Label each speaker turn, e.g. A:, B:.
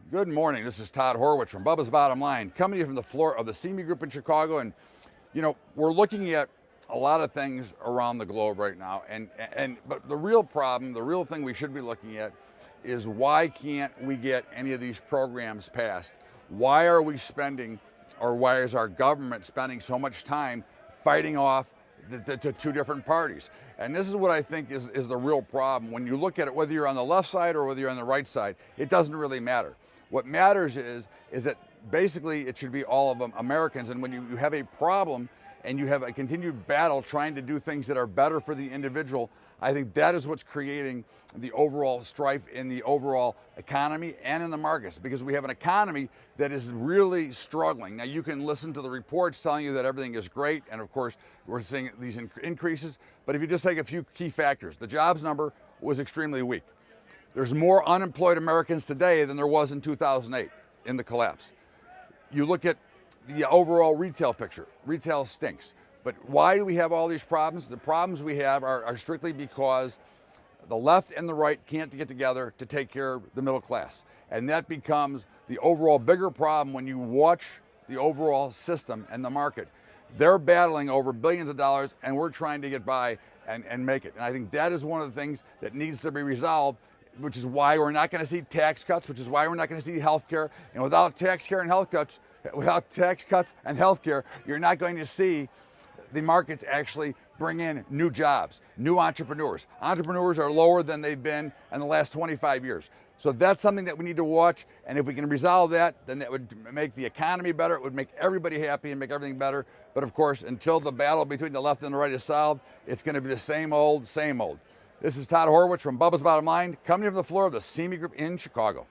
A: Good morning. This is Todd Horwitz from Bubba's Bottom Line, coming to you from the floor of the CME Group in Chicago. And we're looking at a lot of things around the globe right now. But the real problem, the real thing we should be looking at is why can't we get any of these programs passed? Why are we spending, or why is our government spending so much time fighting off the two different parties? And this is what I think is the real problem. When you look at it, whether you're on the left side or whether you're on the right side, it doesn't really matter. What matters is that basically it should be all of them Americans. And when you have a problem and you have a continued battle trying to do things that are better for the individual, I think that is what's creating the overall strife in the overall economy and in the markets, because we have an economy that is really struggling. Now, you can listen to the reports telling you that everything is great, and of course, we're seeing these increases, but if you just take a few key factors, the jobs number was extremely weak. There's more unemployed Americans today than there was in 2008 in the collapse. You look at the overall retail picture, retail stinks. But why do we have all these problems? The problems we have are strictly because the left and the right can't get together to take care of the middle class. And that becomes the overall bigger problem when you watch the overall system and the market. They're battling over billions of dollars, and we're trying to get by and make it. And I think that is one of the things that needs to be resolved, which is why we're not going to see tax cuts, which is why we're not going to see health care. And without tax cuts and health care, you're not going to see the markets actually bring in new jobs, new entrepreneurs. Entrepreneurs are lower than they've been in the last 25 years. So that's something that we need to watch. And if we can resolve that, then that would make the economy better. It would make everybody happy and make everything better. But of course, until the battle between the left and the right is solved, it's going to be the same old, same old. This is Todd Horwitz from Bubba's Bottom Line, coming from the floor of the CME Group in Chicago.